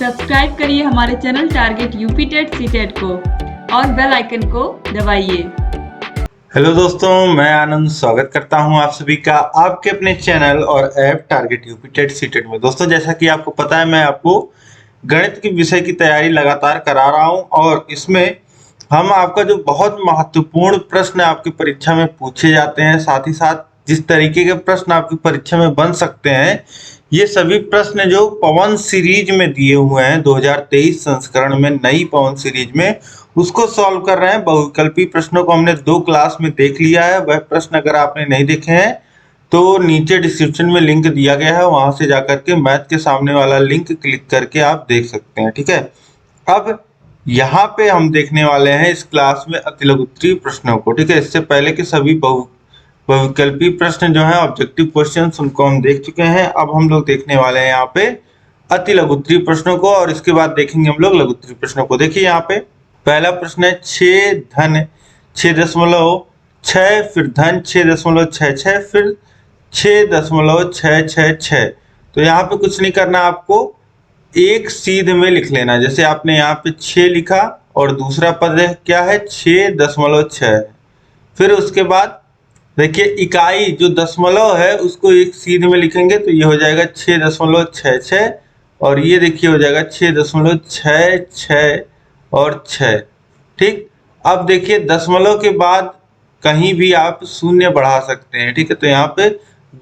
Subscribe करिए हमारे channel target UP TET CTET को और बेल आइकन को दबाइए। हेलो दोस्तों, मैं आनंद स्वागत करता हूं आप सभी का आपके अपने चैनल और app target UP TET CTET में। दोस्तों, जैसा कि आपको पता है, मैं आपको गणित के विषय की तैयारी लगातार करा रहा हूं और इसमें हम आपका जो बहुत महत्वपूर्ण प्रश्न आपकी परीक्षा में पूछे जाते हैं, साथ ही साथ जिस तरीके के प्रश्न आपकी परीक्षा में बन सकते हैं, ये सभी प्रश्न जो पवन सीरीज में दिए हुए हैं 2023 संस्करण में, नई पवन सीरीज में, उसको सॉल्व कर रहे हैं। बहुविकल्पी प्रश्नों को हमने 2 क्लास में देख लिया है। वह प्रश्न अगर आपने नहीं देखे हैं तो नीचे डिस्क्रिप्शन में लिंक दिया गया है, वहां से जाकर के मैथ के सामने वाला लिंक क्लिक करके आप देख सकते हैं। ठीक है, अब यहाँ पे हम देखने वाले हैं इस क्लास में अतिलघुत्तरीय प्रश्नों को। ठीक है, इससे पहले के सभी बहुविकल्पी प्रश्न जो है ऑब्जेक्टिव क्वेश्चंस, उनको हम देख चुके हैं। अब हम लोग देखने वाले हैं यहाँ पे अतिलघुत्तरीय प्रश्नों को और इसके बाद देखेंगे हम लोग लघुत्तरीय प्रश्नों को। देखिए यहाँ पे पहला प्रश्न है 6 धन 6.6 फिर धन 6.66 फिर 6.666। तो यहाँ पे कुछ नहीं करना, आपको एक सीध में लिख लेना। जैसे आपने यहाँ पे 6 लिखा और दूसरा पद क्या है 6.6, फिर उसके बाद देखिए इकाई जो दशमलव है उसको एक सीध में लिखेंगे तो ये हो जाएगा 6.66 और ये देखिए हो जाएगा 6.66 और 6। ठीक, अब देखिए दशमलव के बाद कहीं भी आप शून्य बढ़ा सकते हैं। ठीक है, तो यहाँ पे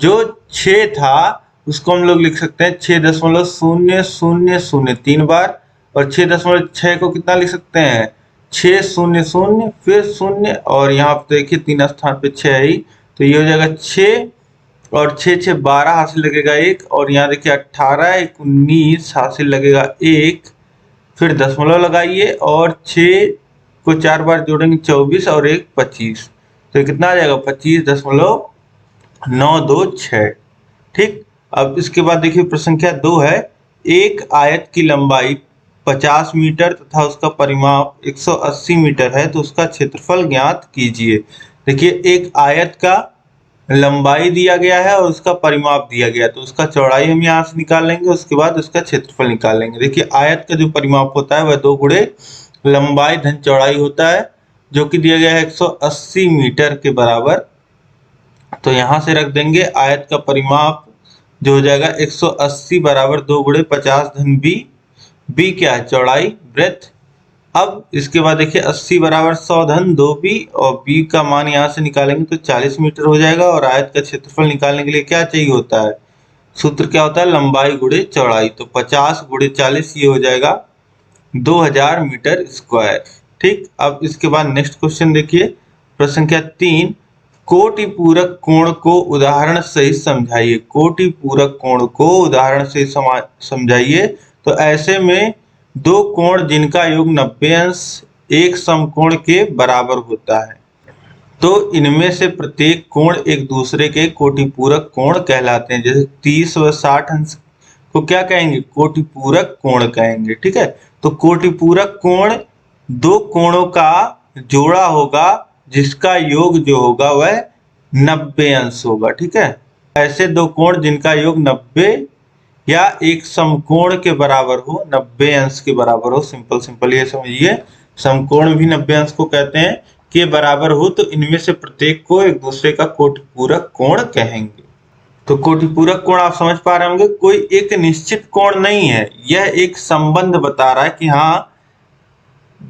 जो 6 था उसको हम लोग लिख सकते हैं 6.000 3 बार, और 6.6 को कितना लिख सकते हैं 600 फिर 0 और यहाँ पे देखिए 3 स्थान पे 6 है, तो ये हो जाएगा 6 और 6 6 12 हासिल लगेगा 1, और यहाँ देखिए 18 19 हासिल लगेगा 1, फिर दशमलव लगाइए और 6 को 4 बार जोड़ेंगे 24 और 1 25, तो कितना आ जाएगा 25.926। ठीक, अब इसके बाद देखिए प्रश्न संख्या 2 है, एक आयत की लंबाई 50 मीटर तथा उसका परिमाप 180 मीटर है, तो उसका क्षेत्रफल ज्ञात कीजिए। देखिए एक आयत का लंबाई दिया गया है और उसका परिमाप दिया गया है, तो उसका चौड़ाई हम यहाँ से निकाल लेंगे, उसके बाद उसका क्षेत्रफल निकाल लेंगे। देखिए आयत का जो परिमाप होता है वह 2 गुणे लंबाई धन चौड़ाई होता है, जो कि दिया गया है 180 मीटर के बराबर। तो यहाँ से रख देंगे आयत का परिमाप जो हो जाएगा 180 बराबर 2 गुणे 50 धन बी, बी क्या है चौड़ाई ब्रेथ। अब इसके बाद देखिए 80 बराबर 100 धन 2b, और b का मान यहाँ से निकालेंगे तो 40 मीटर हो जाएगा, और आयत का क्षेत्रफल निकालने के लिए क्या चाहिए होता है, सूत्र क्या होता है लंबाई गुणे चौड़ाई, तो 50 गुणे 40 ये हो जाएगा 2000 मीटर स्क्वायर। ठीक, अब इसके बाद नेक्स्ट क्वेश्चन देखिए प्रश्न संख्या 3, कोटि पूरक कोण को उदाहरण सहित समझाइए। कोटि पूरक कोण को उदाहरण से समझाइए। तो ऐसे में 2 कोण जिनका योग 90 अंश एक समकोण के बराबर होता है, तो इनमें से प्रत्येक कोण एक दूसरे के कोटिपूरक कोण कहलाते हैं। जैसे 30 व 60 अंश को क्या कहेंगे कोटिपूरक कोण कहेंगे। ठीक है, तो कोटिपूरक कोण 2 कोणों का जोड़ा होगा जिसका योग जो होगा वह 90 अंश होगा। ठीक है, ऐसे 2 कोण जिनका योग 90 या एक समकोण के बराबर हो, 90 अंश के बराबर हो, सिंपल ये समझिए, समकोण भी 90 अंश को कहते हैं, के बराबर हो, तो इनमें से प्रत्येक को एक दूसरे का कोटिपूरक कोण कहेंगे। तो कोटिपूरक कोण आप समझ पा रहे होंगे, कोई एक निश्चित कोण नहीं है, यह एक संबंध बता रहा है कि हाँ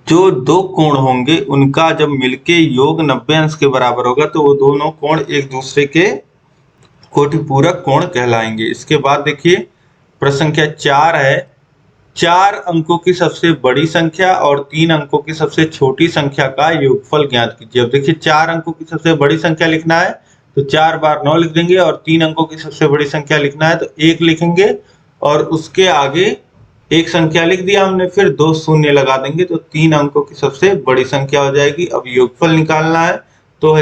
जो 2 कोण होंगे उनका जब मिलके योग 90 अंश के बराबर होगा तो वो दोनों कोण एक दूसरे के कोटिपूरक कोण कहलाएंगे। इसके बाद देखिए प्रश्न संख्या 4 है, 4 अंकों की सबसे बड़ी संख्या और 3 अंकों की सबसे छोटी संख्या का योगफल ज्ञात कीजिए। अब देखिए 4 अंकों की सबसे बड़ी संख्या लिखना है तो 4 बार 9 लिख देंगे, और 3 अंकों की सबसे बड़ी संख्या लिखना है तो 1 लिखेंगे और उसके आगे एक संख्या लिख दिया हमने, फिर 2 शून्य लगा देंगे तो 3 अंकों की सबसे बड़ी संख्या हो जाएगी। अब योगफल निकालना है तो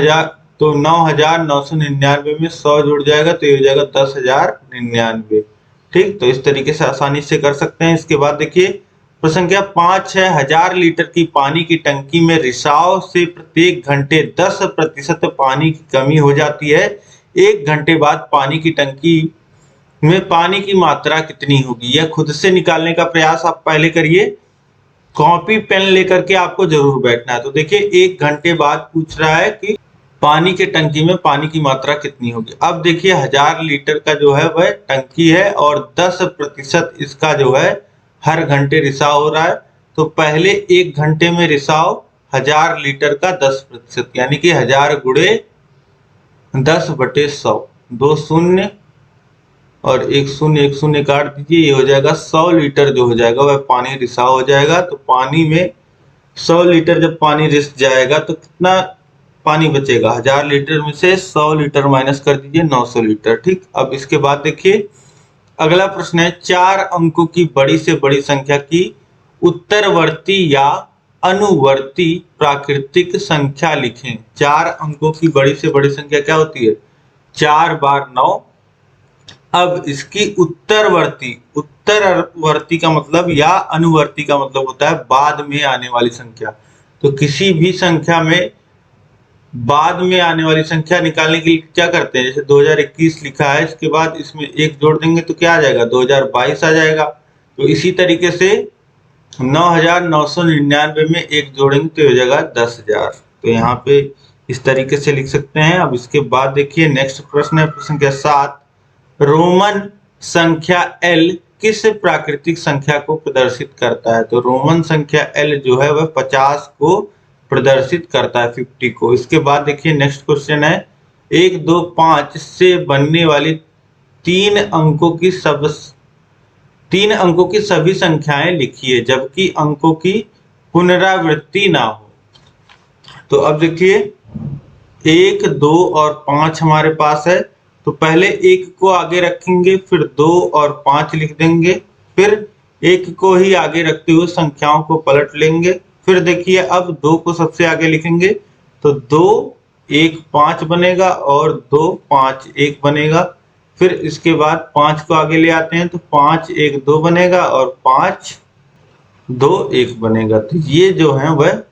9999 में 100 जुड़ जाएगा तो ये हो जाएगा 10,099। ठीक, तो इस तरीके से आसानी से कर सकते हैं। इसके बाद देखिए प्रश्न संख्या 5 है, 1000 लीटर की पानी की टंकी में रिसाव से प्रत्येक घंटे 10% पानी की कमी हो जाती है। 1 घंटे बाद पानी की टंकी में पानी की मात्रा कितनी होगी। यह खुद से निकालने का प्रयास आप पहले करिए, कॉपी पेन लेकर के आपको जरूर बैठना है। तो देखिए 1 घंटे बाद पूछ रहा है कि पानी के टंकी में पानी की मात्रा कितनी होगी। अब देखिए 1000 लीटर का जो है वह टंकी है और 10% इसका जो है हर घंटे रिसाव हो रहा है। तो पहले 1 घंटे में रिसाव 1000 लीटर का 10%, यानी कि 1000 गुणे 10/100, 2 शून्य और 1 शून्य 1 शून्य काट दीजिए, ये हो जाएगा 100 लीटर जो हो जाएगा वह पानी रिसाव हो जाएगा। तो पानी में 100 लीटर जब पानी रिस जाएगा तो कितना पानी बचेगा। 1000 लीटर में से 100 लीटर माइनस कर दीजिए, 900 लीटर। ठीक, अब इसके बाद देखिए अगला प्रश्न है, 4 अंकों की बड़ी से बड़ी संख्या की उत्तरवर्ती या अनुवर्ती प्राकृतिक संख्या लिखें। 4 अंकों की बड़ी से बड़ी संख्या क्या होती है, 4 बार 9। अब इसकी उत्तरवर्ती का मतलब या अनुवर्ती का मतलब होता है बाद में आने वाली संख्या। तो किसी भी संख्या में बाद में आने वाली संख्या निकालने के लिए क्या करते हैं, जैसे 2021 लिखा है, इसके बाद इसमें 1 जोड़ देंगे तो क्या आ जाएगा, 2022 आ जाएगा। तो इसी तरीके से 9999 में 1 जोड़ेंगे तो हो जाएगा 10,000। तो यहाँ पे इस तरीके से लिख सकते हैं। अब इसके बाद देखिए नेक्स्ट प्रश्न है, प्रश्न संख्या 7, रोमन संख्या L किस प्राकृतिक संख्या को प्रदर्शित करता है। तो रोमन संख्या L जो है वह 50 को प्रदर्शित करता है, 50 को। इसके बाद देखिए नेक्स्ट क्वेश्चन है, 1 2 5 से बनने वाली 3 अंकों की सभी संख्याएं लिखिए जबकि अंकों की पुनरावृत्ति ना हो। तो अब देखिए 1 2 और 5 हमारे पास है, तो पहले 1 को आगे रखेंगे, फिर 2 और 5 लिख देंगे, फिर 1 को ही आगे रखते हुए संख्याओं को पलट लेंगे। फिर देखिए अब 2 को सबसे आगे लिखेंगे तो 2 1 5 बनेगा और 2 5 1 बनेगा। फिर इसके बाद 5 को आगे ले आते हैं तो 5 1 2 बनेगा और 5 2 1 बनेगा। तो ये जो है वह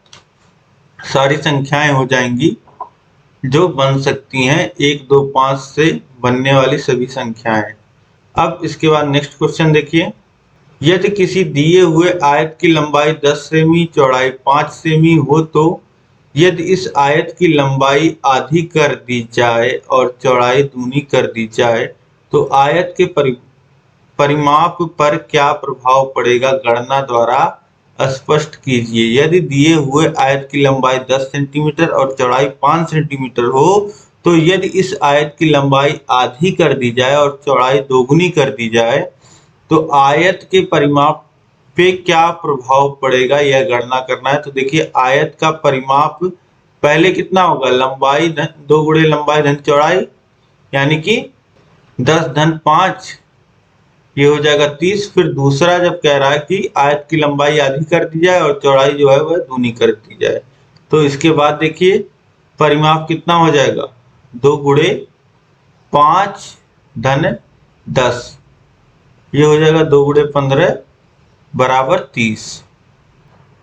सारी संख्याएं हो जाएंगी जो बन सकती हैं 1 2 5 से बनने वाली सभी संख्याएं। अब इसके बाद नेक्स्ट क्वेश्चन देखिए, यदि किसी दिए हुए आयत की लंबाई 10 सेमी चौड़ाई 5 सेमी हो तो यदि इस आयत की लंबाई आधी कर दी जाए और चौड़ाई दूनी कर दी जाए तो आयत के परिमाप पर क्या प्रभाव पड़ेगा, गणना द्वारा स्पष्ट कीजिए। यदि दिए हुए आयत की लंबाई 10 सेंटीमीटर और चौड़ाई 5 सेंटीमीटर हो तो यदि इस आयत की लंबाई आधी कर दी जाए और चौड़ाई दोगुनी कर दी जाए तो आयत के परिमाप पे क्या प्रभाव पड़ेगा, यह गणना करना है। तो देखिए आयत का परिमाप पहले कितना होगा, लंबाई 2 गुणे लंबाई धन चौड़ाई, यानी कि 10 धन 5, ये हो जाएगा 30। फिर दूसरा जब कह रहा है कि आयत की लंबाई आधी कर दी जाए और चौड़ाई जो है वह दूनी कर दी जाए, तो इसके बाद देखिए परिमाप कितना हो जाएगा, 2 गुणे 5 धन 10, ये हो जाएगा 2 गुणे 15 बराबर 30।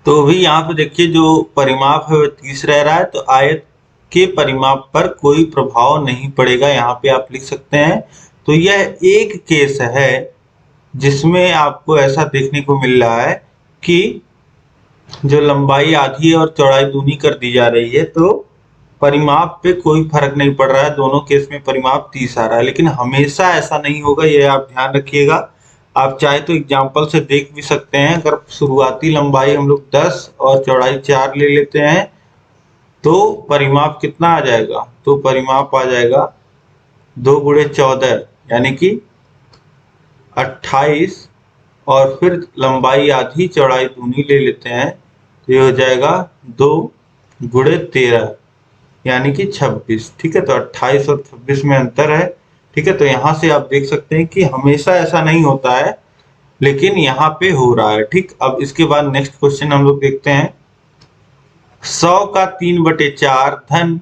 तो भी यहाँ पे देखिए जो परिमाप है वह 30 रह रहा है, तो आयत के परिमाप पर कोई प्रभाव नहीं पड़ेगा, यहाँ पे आप लिख सकते हैं। तो यह एक केस है जिसमें आपको ऐसा देखने को मिल रहा है कि जो लंबाई आधी है और चौड़ाई दूनी कर दी जा रही है तो परिमाप पे कोई फर्क नहीं पड़ रहा है, दोनों केस में परिमाप 30 आ रहा है। लेकिन हमेशा ऐसा नहीं होगा, ये आप ध्यान रखिएगा। आप चाहे तो एग्जाम्पल से देख भी सकते हैं। अगर शुरुआती लंबाई हम लोग 10 और चौड़ाई 4 ले लेते हैं तो परिमाप कितना आ जाएगा, तो परिमाप आ जाएगा 2 गुणे 14 यानी कि 28, और फिर लंबाई आधी चौड़ाई दूनी ले लेते हैं तो ये हो जाएगा 2 गुणे 13 यानी कि 26। ठीक है, तो 28 और 26 में अंतर है। ठीक है, तो यहाँ से आप देख सकते हैं कि हमेशा ऐसा नहीं होता है, लेकिन यहाँ पे हो रहा है। ठीक, अब इसके बाद नेक्स्ट क्वेश्चन हम लोग देखते हैं, 100 का 3/4 धन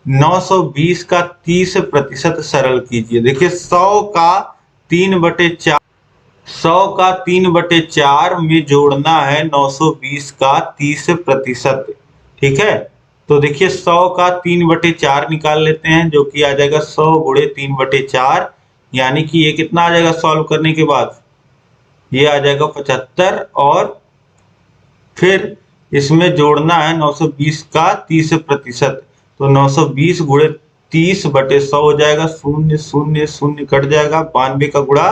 920 का 30% सरल कीजिए। देखिए 100 का 3/4 में जोड़ना है 920 का 30%। ठीक है, तो देखिए 100 का 3/4 निकाल लेते हैं जो कि आ जाएगा 100 गुणे 3/4 यानी कि ये कितना आ जाएगा सॉल्व करने के बाद, ये आ जाएगा 75 और फिर इसमें जोड़ना है 920 का 30%, तो 920 गुणे 30/100 हो जाएगा, शून्य शून्य शून्य कट जाएगा, 92 का गुणा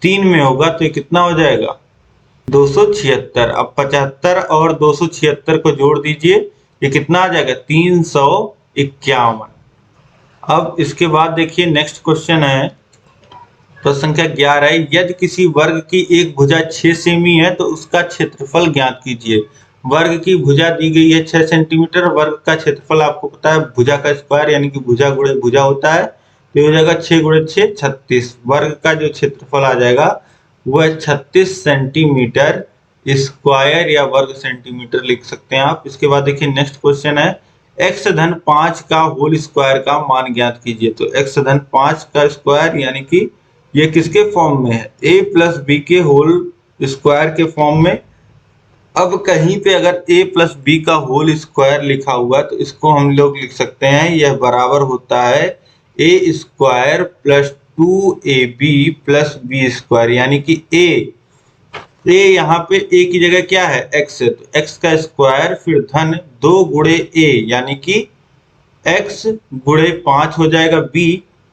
3 में होगा तो ये कितना हो जाएगा 276। अब 75 और 276 को जोड़ दीजिए, ये कितना आ जाएगा 351। अब इसके बाद देखिए नेक्स्ट क्वेश्चन है प्रश्न संख्या 11 है, यदि किसी वर्ग की एक भुजा 6 सेमी है तो उसका क्षेत्रफल ज्ञात कीजिए। वर्ग की भुजा दी गई है 6 सेंटीमीटर, वर्ग का क्षेत्रफल आपको पता है भुजा का स्क्वायर यानी कि भुजा गुणे भुजा होता है, तो ये हो जाएगा 6 गुणे 6 36। वर्ग का जो क्षेत्रफल आ जाएगा वह 36 सेंटीमीटर स्क्वायर या वर्ग सेंटीमीटर लिख सकते हैं आप। इसके बाद देखिए नेक्स्ट क्वेश्चन है, x-5 का होल स्क्वायर का मान ज्ञात कीजिए। तो x-5 का स्क्वायर यानी कि ये किसके फॉर्म में है, a प्लस बी के होल स्क्वायर के फॉर्म में। अब कहीं पे अगर a प्लस बी का होल स्क्वायर लिखा हुआ तो इसको हम लोग लिख सकते हैं, यह बराबर होता है a square plus 2ab plus B square, यानी कि a यहाँ पे a की जगह क्या है x है, तो x का स्क्वायर फिर धन 2 गुणे a यानी कि x गुणे 5 हो जाएगा b,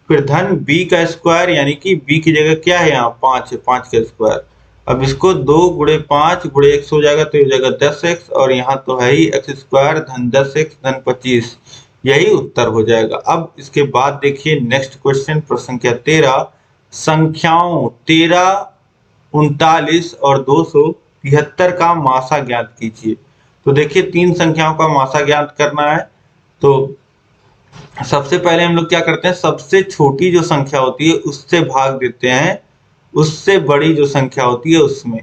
फिर धन b का स्क्वायर यानी कि b की जगह क्या है यहाँ 5 है, 5 का स्क्वायर। अब इसको 2 गुणे 5 गुणे x हो जाएगा तो ये हो जाएगा 10x, और यहाँ तो है ही x स्क्वायर धन 10x धन 25, यही उत्तर हो जाएगा। अब इसके बाद देखिए नेक्स्ट क्वेश्चन प्रश्न संख्या 13, संख्याओं 13, 39 और 273 का मासा ज्ञात कीजिए। तो देखिए तीन संख्याओं का मासा ज्ञात करना है, तो सबसे पहले हम लोग क्या करते हैं, सबसे छोटी जो संख्या होती है उससे भाग देते हैं उससे बड़ी जो संख्या होती है उसमें।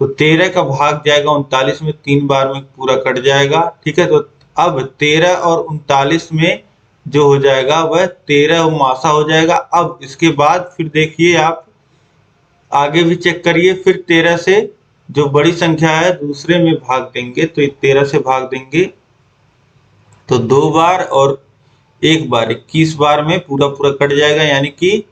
तो 13 का भाग जाएगा 39 में, 3 बार में पूरा कट जाएगा, ठीक है। तो अब 13 और 39 में जो हो जाएगा वह 13 मासा हो जाएगा। अब इसके बाद फिर देखिए आप आगे भी चेक करिए, फिर 13 से जो बड़ी संख्या है दूसरे में भाग देंगे, तो 13 से भाग देंगे तो 2 बार और 1 बार 21 बार में पूरा पूरा कट जाएगा, यानी कि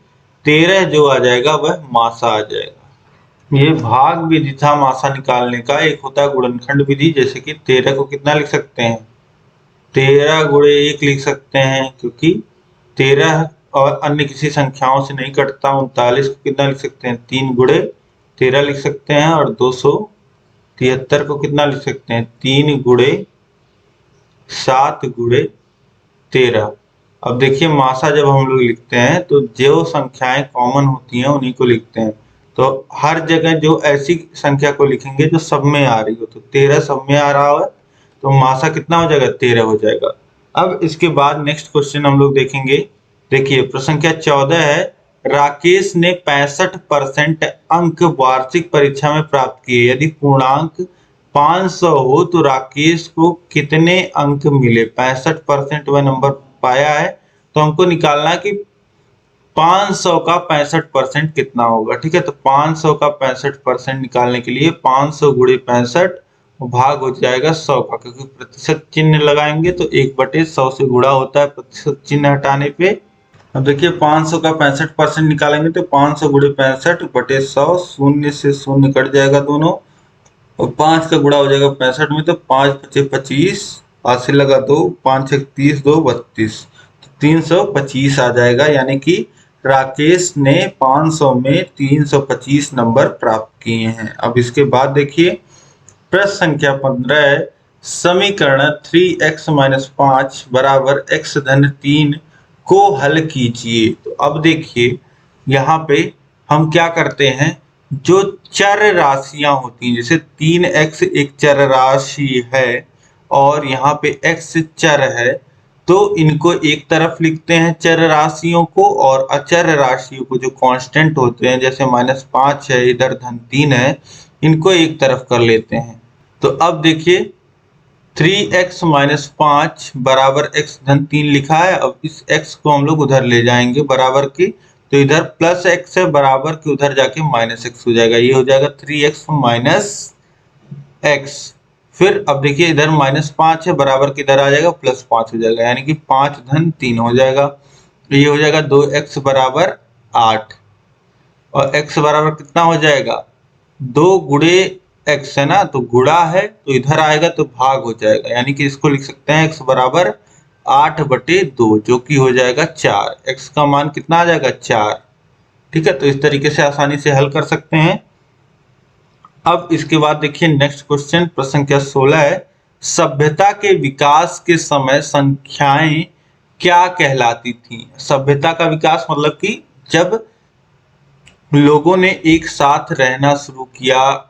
13 जो आ जाएगा वह मासा आ जाएगा। ये भाग विधि था मासा निकालने का। एक होता है गुणनखंड विधि, जैसे कि 13 को कितना लिख सकते हैं 13 गुणे 1 लिख सकते हैं, क्योंकि 13 और अन्य किसी संख्याओं से नहीं कटता। 39 को कितना लिख सकते हैं 3 गुणे 13 लिख सकते हैं, और 273 को कितना लिख सकते हैं 3 गुणे 7 गुणे 13। अब देखिए मासा जब हम लोग लिखते हैं तो जो संख्याएं कॉमन होती हैं उन्हीं को लिखते हैं। तो हर जगह जो ऐसी संख्या को लिखेंगे जो सब में आ रही हो, तो 13 सब में आ रहा है तो मासा कितना हो जाएगा 13 हो जाएगा। अब इसके बाद नेक्स्ट क्वेश्चन हम लोग देखेंगे। देखिए प्रश्न संख्या 14 है, राकेश ने 65% अंक वार्षिक परीक्षा में प्राप्त किए। यदि पूर्णांक 500 हो तो राकेश को कितने अंक मिले। 65% वह नंबर पाया है, तो हमको निकालना है कि 500 का 65% कितना होगा, ठीक है। तो 500 का 65% निकालने के लिए 500 गुणे 65 भाग हो जाएगा 100 का, क्योंकि प्रतिशत चिन्ह लगाएंगे तो 1/100 से गुणा होता है प्रतिशत चिन्ह हटाने पे। अब देखिए 500 का 65% निकालेंगे तो 500 गुणे 65/100, शून्य से शून्य कट जाएगा दोनों, और 5 का गुणा हो जाएगा 65 में, तो 5 × 5 = 25, 5 से लगा 2, 5 × 6 = 30, 2 = 32, तो 325 आ जाएगा। यानी कि राकेश ने 500 में 325 नंबर प्राप्त किए हैं। अब इसके बाद देखिए प्रश्न संख्या 15 है, समीकरण 3x - 5 = x धन 3 को हल कीजिए। तो अब देखिए यहाँ पे हम क्या करते हैं, जो चर राशियां होती हैं, जैसे 3x एक चर राशि है और यहाँ पे x चर है, तो इनको एक तरफ लिखते हैं चर राशियों को, और अचर राशियों को जो कांस्टेंट होते हैं जैसे -5 है, इधर धन 3 है, इनको एक तरफ कर लेते हैं। तो अब देखिए 3x - 5 = x धन 3 लिखा है। अब इस x को हम लोग उधर ले जाएंगे बराबर की, तो इधर प्लस x है बराबर के उधर जाके -x हो जाएगा, ये हो जाएगा 3x - x। फिर अब देखिए इधर -5 है बराबर के इधर आ जाएगा +5 हो जाएगा, यानी कि 5 धन 3 हो जाएगा, तो ये हो जाएगा 2x = 8 और x बराबर कितना हो जाएगा 2 गुणे x है ना, तो गुणा है तो इधर आएगा तो भाग हो जाएगा, यानी कि इसको लिख सकते हैं x बराबर 8/2 जो कि हो जाएगा 4। x का मान कितना आ जाएगा 4। ठीक है, तो इस तरीके से आसानी से हल कर सकते हैं। अब इसके बाद देखिए नेक्स्ट क्वेश्चन प्रश्न संख्या 16 है, सभ्यता के विकास के समय संख्याएं क्या कहलाती थी। सभ्यता का विकास मतलब कि जब लोगों ने एक साथ रहना शुरू किया,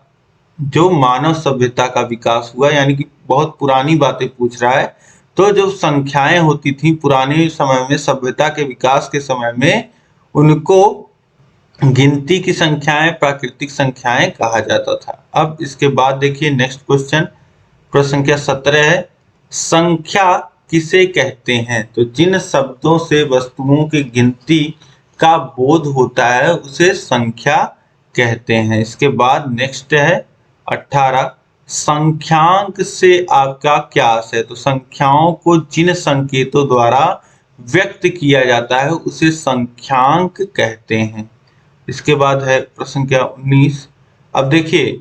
जो मानव सभ्यता का विकास हुआ, यानी कि बहुत पुरानी बातें पूछ रहा है। तो जो संख्याएं होती थी पुराने समय में, सभ्यता के विकास के समय में, उनको गिनती की संख्याएं, प्राकृतिक संख्याएं कहा जाता था। अब इसके बाद देखिए नेक्स्ट क्वेश्चन प्रश्न संख्या 17 है, संख्या किसे कहते हैं। तो जिन शब्दों से वस्तुओं की गिनती का बोध होता है उसे संख्या कहते हैं। इसके बाद नेक्स्ट है 18, संख्यांक से आपका क्या आशय है। तो संख्याओं को जिन संकेतों द्वारा व्यक्त किया जाता है उसे संख्यांक कहते हैं। इसके बाद है प्रश्न संख्या 19। अब देखिए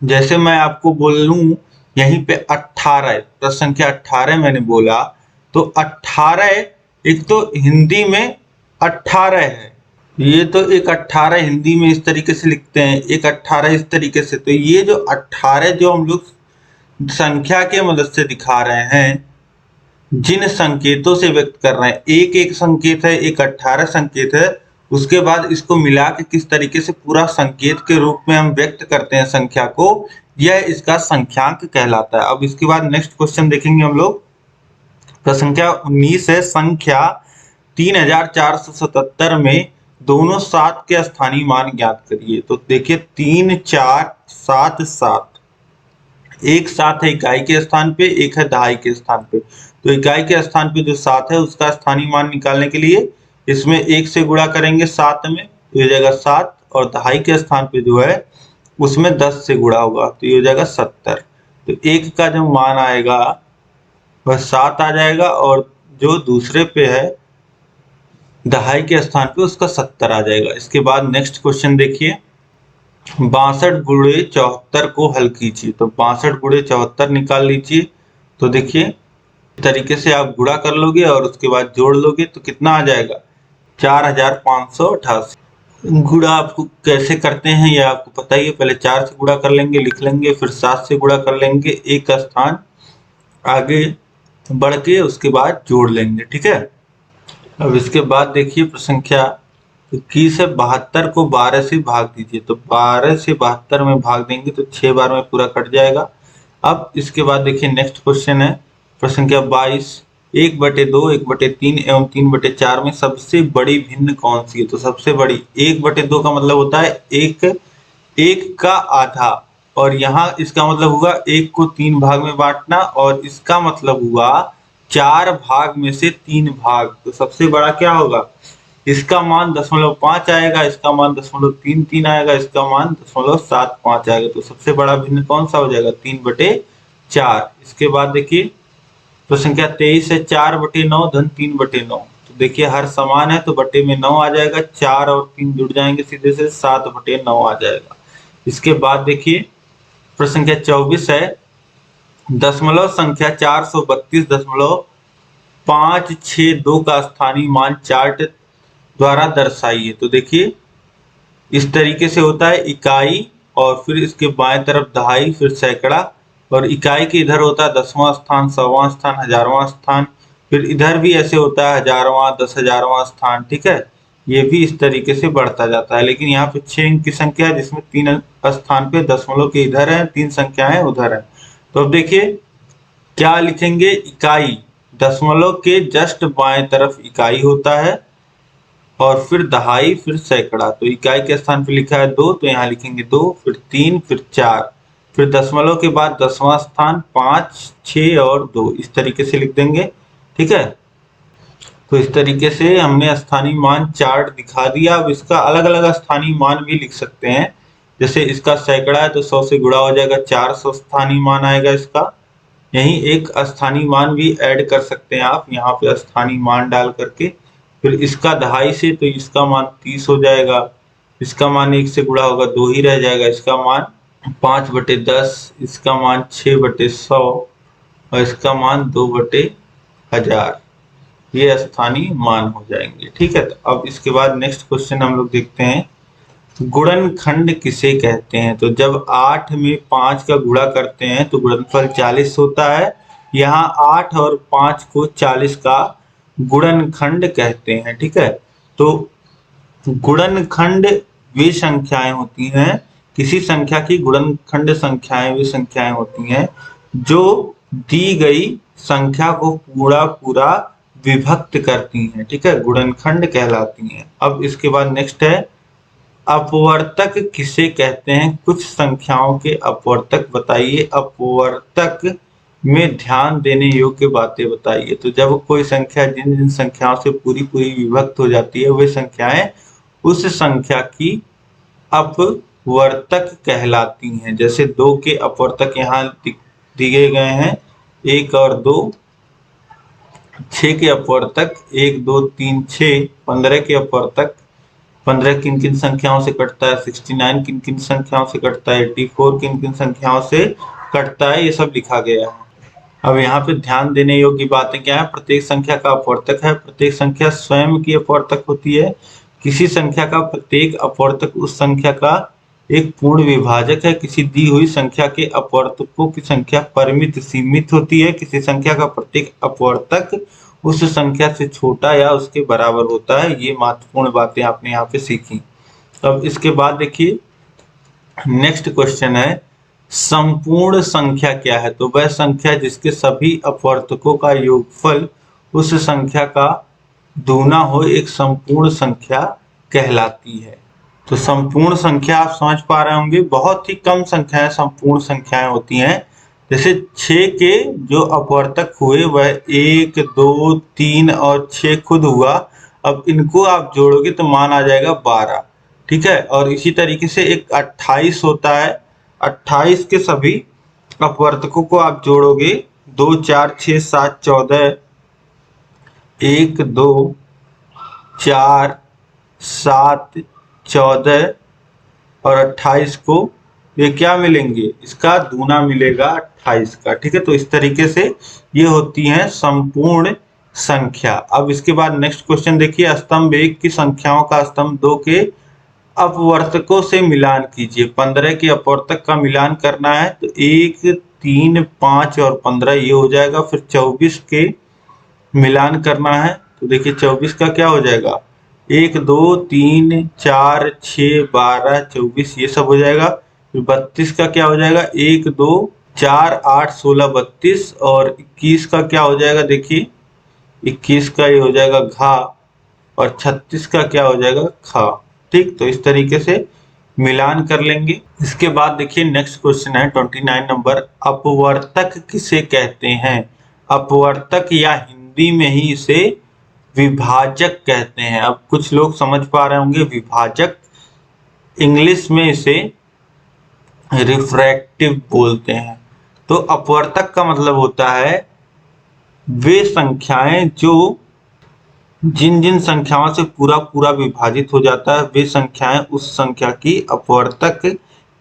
जैसे मैं आपको बोलूं यहीं पे 18, प्रश्न संख्या 18 मैंने बोला, तो 18 एक तो हिंदी में 18 है, ये तो एक 18 हिंदी में इस तरीके से लिखते हैं, एक 18 इस तरीके से। तो ये जो 18 जो हम लोग संख्या के मदद से दिखा रहे हैं, जिन संकेतों से व्यक्त कर रहे हैं, एक एक संकेत है, एक 18 संकेत है, उसके बाद इसको मिला के किस तरीके से पूरा संकेत के रूप में हम व्यक्त करते हैं संख्या को, यह इसका संख्यांक कहलाता है। अब इसके बाद नेक्स्ट क्वेश्चन देखेंगे हम लोग। प्रश्न संख्या 19 है, संख्या 3477 में दोनों 7 के स्थानीय मान ज्ञात करिए। तो देखिए 3 4 7 7 एक 7 है इकाई के स्थान पे, एक है दहाई के स्थान पे। तो इकाई के स्थान पे जो 7 है उसका स्थानीय मान निकालने के लिए इसमें 1 से गुणा करेंगे 7 में, तो ये हो जाएगा 7, और दहाई के स्थान पे जो है उसमें 10 से गुणा होगा तो ये हो जाएगा 70। तो एक का जो मान आएगा वह 7 आ जाएगा, और जो दूसरे पे है दहाई के स्थान पे उसका 70 आ जाएगा। इसके बाद नेक्स्ट क्वेश्चन देखिए, 62 गुणे 74 को हल कीजिए। तो 62 गुणे 74 निकाल लीजिए। तो देखिए इस तरीके से आप गुणा कर लोगे और उसके बाद जोड़ लोगे तो कितना आ जाएगा 4588। गुणा आपको कैसे करते हैं ये आपको पता ही है, पहले 4 से गुणा कर लेंगे, लिख लेंगे, फिर 7 से गुणा कर लेंगे, एक का स्थान आगे बढ़ के उसके बाद जोड़ लेंगे। ठीक है, अब इसके बाद देखिए प्रश्न संख्या 21 है, 72 को 12 से भाग दीजिए। तो 12 से 72 में भाग देंगे तो 6 बार में पूरा कट जाएगा। अब इसके बाद देखिए नेक्स्ट क्वेश्चन है प्रश्न संख्या 22, 1/2, 1/3 एवं 3/4 में सबसे बड़ी भिन्न कौन सी है। तो सबसे बड़ी 1/2 का मतलब होता है एक का आधा, और यहाँ इसका मतलब हुआ 1 को 3 भाग में बांटना, और इसका मतलब हुआ 4 भाग में से 3 भाग। तो सबसे बड़ा क्या होगा, इसका मान 0.5 आएगा, इसका मान 0.33 आएगा, इसका मान 0.75 आएगा। तो सबसे बड़ा भिन्न कौन सा हो जाएगा 3/4। इसके बाद देखिए प्रश्न संख्या 23 है, 4/9 धन 3/9। तो देखिए हर समान है तो बटे में 9 आ जाएगा, 4 और 3 जुड़ जाएंगे सीधे से 7/9 आ जाएगा। इसके बाद देखिए प्रश्न संख्या 24 है, दशमलव संख्या 432.562 का स्थानीय मान चार्ट द्वारा दर्शाइए। तो देखिए इस तरीके से होता है, इकाई और फिर इसके बाएं तरफ दहाई, फिर सैकड़ा, और इकाई के इधर होता है 10वां स्थान, 100वां स्थान, 1000वां स्थान, फिर इधर भी ऐसे होता है 1000वां, 10,000वां स्थान। ठीक है, ये भी इस तरीके से बढ़ता जाता है, लेकिन यहाँ पे 6 अंक की संख्या है जिसमें 3 स्थान पे दशमलव के इधर है, 3 संख्याएं उधर है। तो अब देखिए क्या लिखेंगे, इकाई दशमलव के जस्ट बाएं तरफ इकाई होता है, और फिर दहाई, फिर सैकड़ा। तो इकाई के स्थान पे लिखा है 2 तो यहाँ लिखेंगे 2, फिर 3, फिर 4, फिर दशमलव के बाद 10वां स्थान 5, 6 और 2, इस तरीके से लिख देंगे। ठीक है, तो इस तरीके से हमने स्थानीय मान चार्ट दिखा दिया। अब इसका अलग अलग स्थानीय मान भी लिख सकते हैं, जैसे इसका सैकड़ा है तो 100 से गुणा हो जाएगा, 400 स्थानीय मान आएगा इसका। यही एक स्थानीय मान भी ऐड कर सकते हैं आप यहाँ पे स्थानीय मान डाल करके, फिर इसका 2.5 से, तो इसका मान 30 हो जाएगा। इसका मान 1 से गुणा होगा 2 ही रह जाएगा। इसका मान 5/10, इसका मान 6/100 और इसका मान 2/1000। ये स्थानीय मान हो जाएंगे। ठीक है, तो अब इसके बाद नेक्स्ट क्वेश्चन हम लोग देखते हैं, गुणनखंड किसे कहते हैं। तो जब 8 में 5 का गुणा करते हैं तो गुणनफल 40 होता है। यहाँ 8 और 5 को 40 का गुणनखंड कहते हैं। ठीक है, तो गुणनखंड वे संख्याएं होती हैं, किसी संख्या की गुणनखंड संख्याएं वे संख्याएं होती हैं जो दी गई संख्या को पूरा पूरा विभक्त करती हैं। ठीक है, गुणनखंड कहलाती हैं। अब इसके बाद नेक्स्ट है, अपवर्तक किसे कहते हैं। कुछ संख्याओं के अपवर्तक बताइए। अपवर्तक में ध्यान देने योग्य बातें बताइए। तो जब कोई संख्या जिन जिन संख्याओं से पूरी पूरी विभक्त हो जाती है, वे संख्याएं उस संख्या की अपवर्तक कहलाती हैं। जैसे 2 के अपवर्तक यहाँ दिए गए हैं, 1 और 2। 6 के अपवर्तक 1, 2, 3, 6। 15 के अपवर्तक 15 किन किन संख्याओं से कटता है, 69 किन किन संख्याओं से कटता है, 84 किन किन संख्याओं से कटता है, ये सब लिखा गया है। अब यहाँ पे ध्यान देने योग्य बातें क्या है। प्रत्येक संख्या का अपवर्तक है। प्रत्येक संख्या स्वयं की अपवर्तक होती है। किसी संख्या का प्रत्येक अपवर्तक उस संख्या का एक पूर्ण विभाजक है। किसी दी हुई संख्या के अपवर्तकों की संख्या परिमित सीमित होती है। किसी संख्या का प्रत्येक अपवर्तक उस संख्या से छोटा या उसके बराबर होता है। ये महत्वपूर्ण बातें आपने यहाँ पे सीखी। अब इसके बाद देखिए नेक्स्ट क्वेश्चन है, संपूर्ण संख्या क्या है। तो वह संख्या जिसके सभी अपवर्तकों का योगफल उस संख्या का दूना हो एक संपूर्ण संख्या कहलाती है। तो संपूर्ण संख्या आप समझ पा रहे होंगे, बहुत ही कम संख्याएं संपूर्ण संख्याएं होती हैं। जैसे 6 के जो अपवर्तक हुए वह 1, 2, 3 और 6 खुद हुआ। अब इनको आप जोड़ोगे तो मान आ जाएगा 12। ठीक है, और इसी तरीके से एक 28 होता है। 28 के सभी अपवर्तकों को आप जोड़ोगे, 2, 4, 6, 7, 14। 1, 2, 4, 7, 14 और 28 को ये क्या मिलेंगे, इसका दूना मिलेगा 28 का। ठीक है, तो इस तरीके से ये होती हैं संपूर्ण संख्या। अब इसके बाद नेक्स्ट क्वेश्चन देखिए, स्तंभ 1 की संख्याओं का स्तंभ 2 के अपवर्तकों से मिलान कीजिए। 15 के अपवर्तक का मिलान करना है तो 1, 3, 5 और 15 ये हो जाएगा। फिर 24 के मिलान करना है तो देखिए 24 का क्या हो जाएगा, 1, 2, 3, 4, 6, 12, 24 ये सब हो जाएगा। फिर 32 का क्या हो जाएगा, 1, 2, 4, 8, 16, 32 और 21 का क्या हो जाएगा, देखिए 21 का ये हो जाएगा घा और 36 का क्या हो जाएगा खा। ठीक, तो इस तरीके से मिलान कर लेंगे। इसके बाद देखिए नेक्स्ट क्वेश्चन है 29 नंबर, अपवर्तक किसे कहते हैं। अपवर्तक या हिंदी में ही इसे विभाजक कहते हैं। अब कुछ लोग समझ पा रहे होंगे विभाजक, इंग्लिश में इसे रिफ्रैक्टिव बोलते हैं। तो अपवर्तक का मतलब होता है वे संख्याएं जो जिन जिन संख्याओं से पूरा पूरा विभाजित हो जाता है, वे संख्याएं उस संख्या की अपवर्तक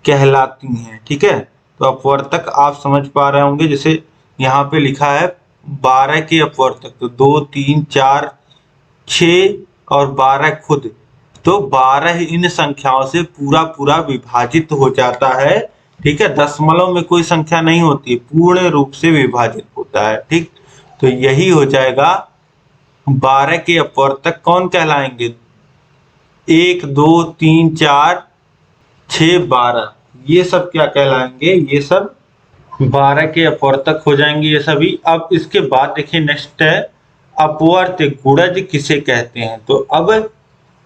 कहलाती हैं। ठीक है, तो अपवर्तक आप समझ पा रहे होंगे, जैसे यहाँ पे लिखा है 12 के अपवर्तक, तो 2, 3, 4, 6 और 12 खुद, तो 12 इन संख्याओं से पूरा पूरा विभाजित हो जाता है। ठीक है, दशमलव में कोई संख्या नहीं होती, पूर्ण रूप से विभाजित होता है। ठीक, तो यही हो जाएगा 12 के अपवर्तक कौन कहलाएंगे, 1, 2, 3, 4, 6, 12 ये सब क्या कहलाएंगे, ये सब 12 के अपवर्तक हो जाएंगे ये सभी। अब इसके बाद देखिए नेक्स्ट है अपवर्त्य गुणज किसे कहते हैं। तो अब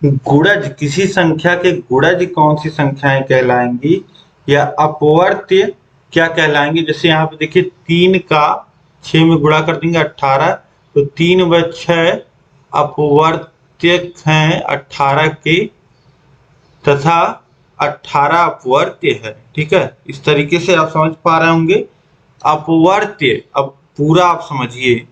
गुणज, किसी संख्या के गुणज कौन सी संख्याएं कहलाएंगी या अपवर्त्य क्या कहलाएंगे। जैसे यहाँ पे देखिए 3 का 6 में गुणा कर देंगे 18, तो 3 व 6 अपवर्त्यक हैं 18 के, तथा 18 अपवर्त्य है। ठीक है, इस तरीके से आप समझ पा रहे होंगे अपवर्त्य। अब पूरा आप समझिए,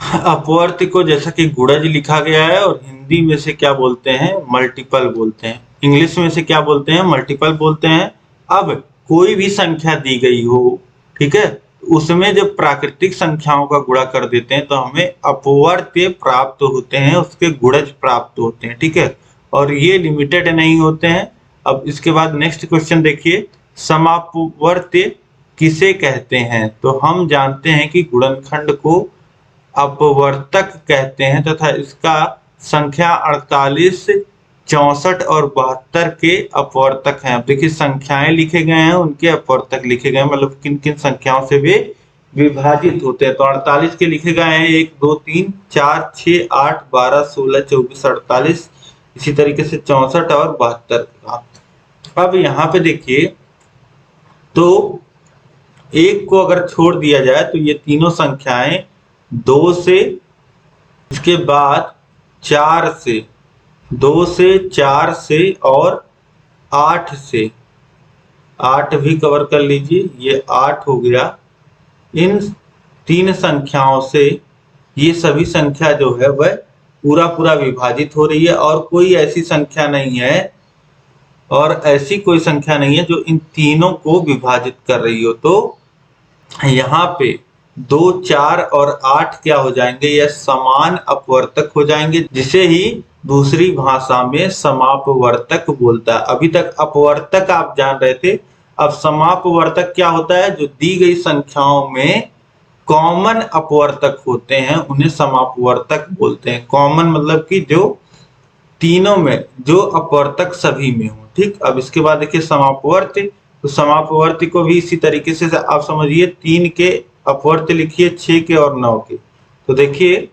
अपवर्त्य को जैसा कि गुणज लिखा गया है और हिंदी हिंदी में से क्या बोलते हैं, मल्टीपल बोलते हैं। इंग्लिश में से क्या बोलते हैं, मल्टीपल बोलते हैं। अब कोई भी संख्या दी गई हो, ठीक है, उसमें जब प्राकृतिक संख्याओं का गुणा कर देते हैं तो हमें अपवर्त्य प्राप्त होते हैं, उसके गुणज प्राप्त होते हैं, ठीक है, और ये लिमिटेड नहीं होते हैं। अब इसके बाद नेक्स्ट क्वेश्चन देखिए, समापवर्त्य किसे कहते हैं? तो हम जानते हैं कि गुणनखंड को अपवर्तक कहते हैं तथा इसका संख्या 48, 64 और 72 के अपवर्तक हैं। अब देखिए संख्याएं लिखे गए हैं, उनके अपवर्तक लिखे गए हैं, मतलब किन किन संख्याओं से वे विभाजित होते हैं। तो 48 के लिखे गए हैं 1 2 3 4 6 8 12 16 24 48, इसी तरीके से 64 और 72 का। अब यहाँ पे देखिए, तो एक को अगर छोड़ दिया जाए तो ये तीनों संख्याएं 2 से, इसके बाद 4 से, 2 से 4 से और 8 से, 8 भी कवर कर लीजिए, ये 8 हो गया। इन तीन संख्याओं से ये सभी संख्या जो है वह पूरा पूरा विभाजित हो रही है, और कोई ऐसी संख्या नहीं है, और ऐसी कोई संख्या नहीं है जो इन तीनों को विभाजित कर रही हो। तो यहाँ पे 2, 4 और 8 क्या हो जाएंगे, यह समान अपवर्तक हो जाएंगे, जिसे ही दूसरी भाषा में समापवर्तक बोलता है। अभी तक अपवर्तक आप जान रहे थे, अब समापवर्तक क्या होता है, जो दी गई संख्याओं में कॉमन अपवर्तक होते हैं उन्हें समापवर्तक बोलते हैं। कॉमन मतलब कि जो तीनों में जो अपवर्तक सभी में हो, ठीक। अब इसके बाद देखिए समापवर्त्य, तो समापवर्त्य को भी इसी तरीके से आप समझिए, 3 के अपवर्त्य लिखिए, 6 के और 9 के। तो देखिए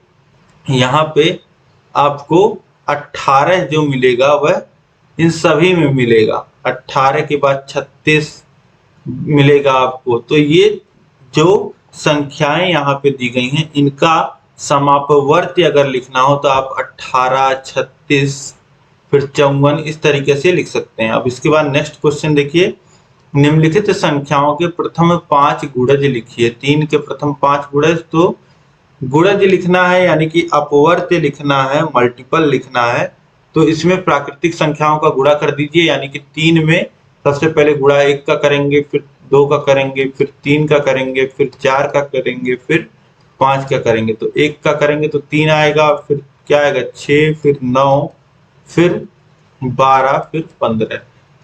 यहाँ पे आपको 18 जो मिलेगा वह इन सभी में मिलेगा, 18 के बाद 36 मिलेगा आपको। तो ये जो संख्याएं यहाँ पे दी गई हैं, इनका समापवर्त्य अगर लिखना हो तो आप 18, 36, फिर 54 इस तरीके से लिख सकते हैं। अब इसके बाद नेक्स्ट क्वेश्चन देखिए, निम्नलिखित संख्याओं के प्रथम 5 गुणज लिखिए। 3 के प्रथम 5 गुणज, तो गुणज लिखना है यानी कि अपवर्त्य लिखना है, मल्टीपल लिखना है, तो इसमें प्राकृतिक संख्याओं का गुणा कर दीजिए, यानी कि 3 में सबसे पहले गुणा 1 का करेंगे, फिर 2 का करेंगे, फिर 3 का करेंगे, फिर 4 का करेंगे, फिर 5 का करेंगे। तो 1 का करेंगे तो 3 आएगा, फिर क्या आएगा 6, फिर 9, फिर 12, फिर 15,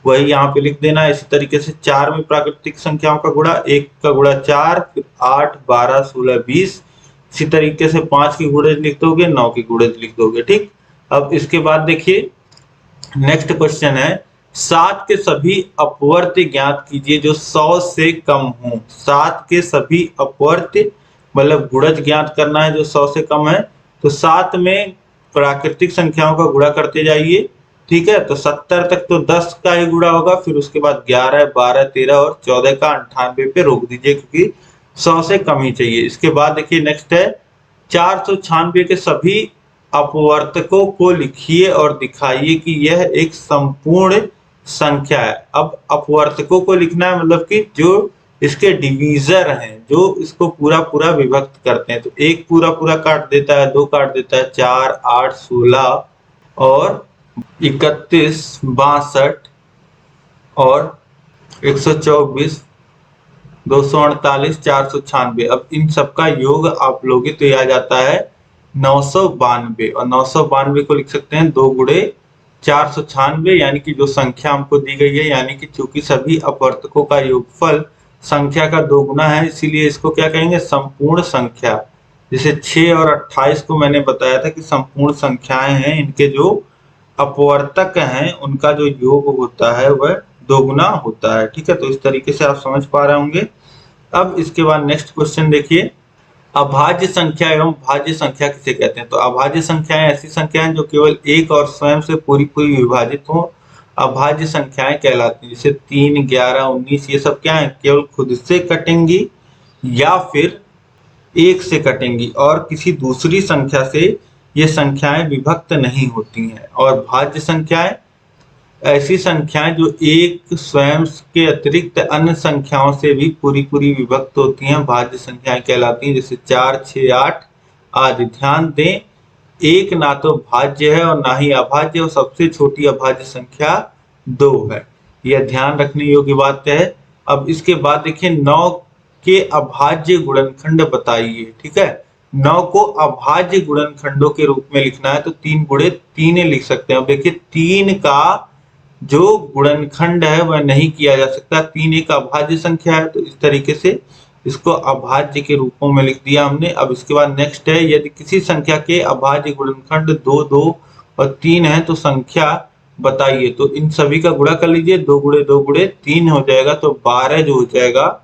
वही यहाँ पे लिख देना। इसी तरीके से 4 में प्राकृतिक संख्याओं का गुणा, 1 का गुणा 4, फिर 8, 12, 16, 20, इसी तरीके से 5 की गुणज लिख दोगे, 9 की गुणज लिख दोगे, ठीक। अब इसके बाद देखिए नेक्स्ट क्वेश्चन है, 7 के सभी अपवर्त्य ज्ञात कीजिए जो 100 से कम हो। 7 के सभी अपवर्त्य मतलब गुणज ज्ञात करना है जो 100 से कम है। तो 7 में प्राकृतिक संख्याओं का गुणा करते जाइए, ठीक है। तो 70 तक तो 10 का ही गुणा होगा, फिर उसके बाद 11, 12, 13 और 14 का 98 पे रोक दीजिए, क्योंकि 100 से कम ही चाहिए। इसके बाद देखिए नेक्स्ट है, 496 के सभी अपवर्तकों को लिखिए और दिखाइए कि यह एक संपूर्ण संख्या है। अब अपवर्तकों को लिखना है, मतलब कि जो इसके डिवीजर हैं, जो इसको पूरा पूरा विभक्त करते हैं। तो 1 पूरा पूरा काट देता है, 2 काट देता है, 4, 8, 16 और 31, 62 और 124, 248, 496। अब इन सबका योग आप लोगे तो यह आ जाता है 992, और 992 को लिख सकते हैं 2 गुणे 496, यानी कि जो संख्या हमको दी गई है, यानी कि चूंकि सभी अपवर्तकों का योगफल संख्या का 2 गुना है, इसीलिए इसको क्या कहेंगे, संपूर्ण संख्या। जैसे 6 और 28 को मैंने बताया था कि संपूर्ण संख्याएं हैं, इनके जो अपवर्तक हैं उनका जो योग होता है वह 2 गुना होता है, ठीक है। तो इस तरीके से आप समझ पा रहे होंगे। अब इसके बाद नेक्स्ट क्वेश्चन देखिए, अभाज्य संख्या एवं भाज्य संख्या किसे कहते हैं? तो अभाज्य संख्याएं ऐसी संख्याएं जो केवल एक और स्वयं से पूरी पूरी विभाजित हो, अभाज्य संख्याएं कहलाती हैं। जैसे 3, 11, 19 ये सब क्या है, केवल खुद से कटेंगी या फिर 1 से कटेंगी, और किसी दूसरी संख्या से ये संख्याएं विभक्त नहीं होती हैं। और भाज्य संख्याएं ऐसी संख्याएं जो एक स्वयं के अतिरिक्त अन्य संख्याओं से भी पूरी पूरी विभक्त होती हैं, भाज्य संख्याएं कहलाती हैं। जैसे 4, 6, 8 आदि। ध्यान दें, एक ना तो भाज्य है और ना ही अभाज्य, और सबसे छोटी अभाज्य संख्या 2 है। यह ध्यान रखने योग्य बात है। अब इसके बाद देखिए 9 के अभाज्य गुणनखंड बताइए। ठीक है, 9 को अभाज्य गुणनखंडों के रूप में लिखना है तो 3 गुणे 3 लिख सकते हैं। अब देखिए 3 का जो गुणनखंड है वह नहीं किया जा सकता, 3 एक अभाज्य संख्या है, तो इस तरीके से इसको अभाज्य के रूपों में लिख दिया हमने। अब इसके बाद नेक्स्ट है, यदि किसी संख्या के अभाज्य गुणनखंड 2, 2 और 3 है तो संख्या बताइए। तो इन सभी का गुणा कर लीजिए, 2 गुणे 2 गुणे 3 हो जाएगा, तो 12 जो हो जाएगा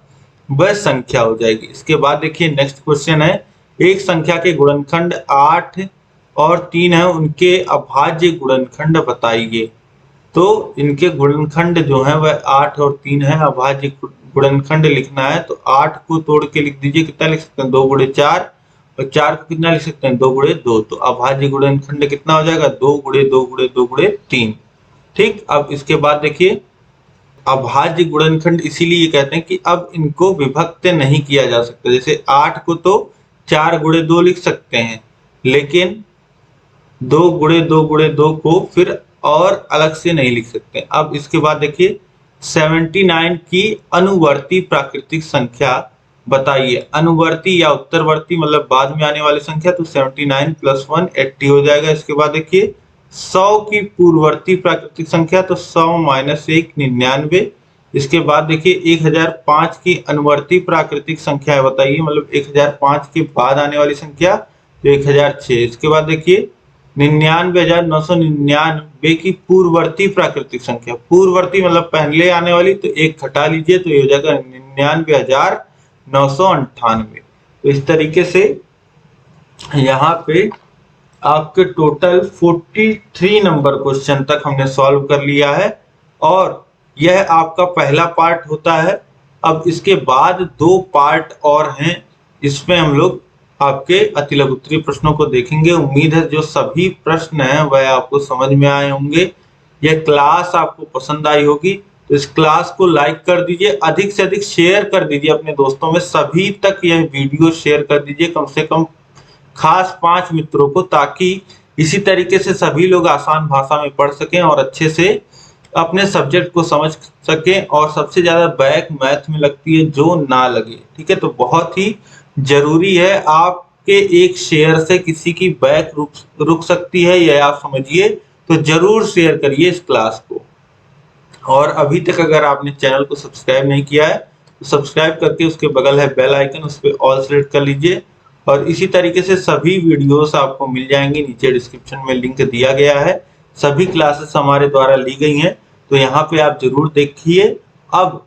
वह संख्या हो जाएगी। इसके बाद देखिए नेक्स्ट क्वेश्चन है, एक संख्या के गुणनखंड 8 और 3 है, उनके अभाज्य गुणनखंड बताइए। तो इनके गुणनखंड जो है वह 8 और 3 है, अभाज्य गुणनखंड लिखना है तो 8 को तोड़ के लिख दीजिए, कितना लिख सकते हैं 2 गुणे 4, और 4 को कितना लिख सकते हैं 2 गुणे 2, तो अभाज्य गुणनखंड कितना हो जाएगा 2 गुणे 2 गुणे 2 गुणे 3। ठीक, अब इसके बाद देखिए अभाज्य गुणनखंड इसीलिए कहते हैं कि अब इनको विभक्त नहीं किया जा सकता। जैसे 8 को तो 4 गुणे 2 लिख सकते हैं, लेकिन 2 गुणे 2 गुणे 2 को फिर और अलग से नहीं लिख सकते। अब इसके बाद देखिए 79 की अनुवर्ती प्राकृतिक संख्या बताइए। अनुवर्ती या उत्तरवर्ती मतलब बाद में आने वाली संख्या, तो 79 + 1 80 हो जाएगा। इसके बाद देखिए 100 की पूर्ववर्ती प्राकृतिक संख्या, तो 100 - 1 99। इसके बाद देखिए 1005 की अनुवर्ती प्राकृतिक संख्या बताइए, मतलब 1005 के बाद आने वाली संख्या तो 1006। इसके बाद देखिए 99,999 की पूर्ववर्ती प्राकृतिक संख्या, पूर्ववर्ती मतलब पहले आने वाली, तो 1 घटा लीजिए तो ये हो जाएगा 99,998। तो इस तरीके से यहाँ पे आपके टोटल 43 नंबर क्वेश्चन तक हमने सॉल्व कर लिया है, और यह आपका पहला पार्ट होता है। अब इसके बाद 2 पार्ट और हैं, इसमें हम लोग आपके अति लघु उत्तरीय प्रश्नों को देखेंगे। उम्मीद है जो सभी प्रश्न हैं वह आपको समझ में आए होंगे। यह क्लास आपको पसंद आई होगी, तो इस क्लास को लाइक कर दीजिए, अधिक से अधिक शेयर कर दीजिए अपने दोस्तों में, सभी तक यह वीडियो शेयर कर दीजिए, कम से कम खास 5 मित्रों को, ताकि इसी तरीके से सभी लोग आसान भाषा में पढ़ सकें और अच्छे से अपने सब्जेक्ट को समझ सकें, और सबसे ज्यादा बैक मैथ में लगती है जो ना लगे। ठीक है, तो बहुत ही जरूरी है, आपके एक शेयर से किसी की बैक रुक सकती है, यह आप समझिए, तो जरूर शेयर करिए इस क्लास को। और अभी तक अगर आपने चैनल को सब्सक्राइब नहीं किया है तो सब्सक्राइब करके उसके बगल है बेल आइकन, उस पर ऑल सेलेक्ट कर लीजिए, और इसी तरीके से सभी वीडियोस आपको मिल जाएंगे। नीचे डिस्क्रिप्शन में लिंक दिया गया है, सभी क्लासेस हमारे द्वारा ली गई हैं, तो यहाँ पे आप जरूर देखिए। अब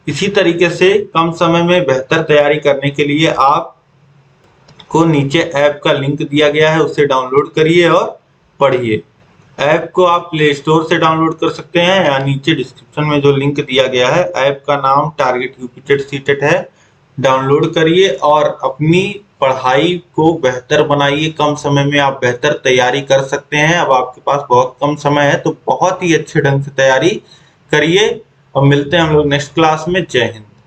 इसी तरीके से कम समय में बेहतर तैयारी करने के लिए आपको नीचे ऐप का लिंक दिया गया है, उसे डाउनलोड करिए और पढ़िए। ऐप को आप प्ले स्टोर से डाउनलोड कर सकते हैं, या नीचे डिस्क्रिप्शन में जो लिंक दिया गया है, ऐप का नाम टारगेट यूपी टेट सीटेट है। डाउनलोड करिए और अपनी पढ़ाई को बेहतर बनाइए। कम समय में आप बेहतर तैयारी कर सकते हैं। अब आपके पास बहुत कम समय है, तो बहुत ही अच्छे ढंग से तैयारी करिए, और मिलते हैं हम लोग नेक्स्ट क्लास में। जय हिंद।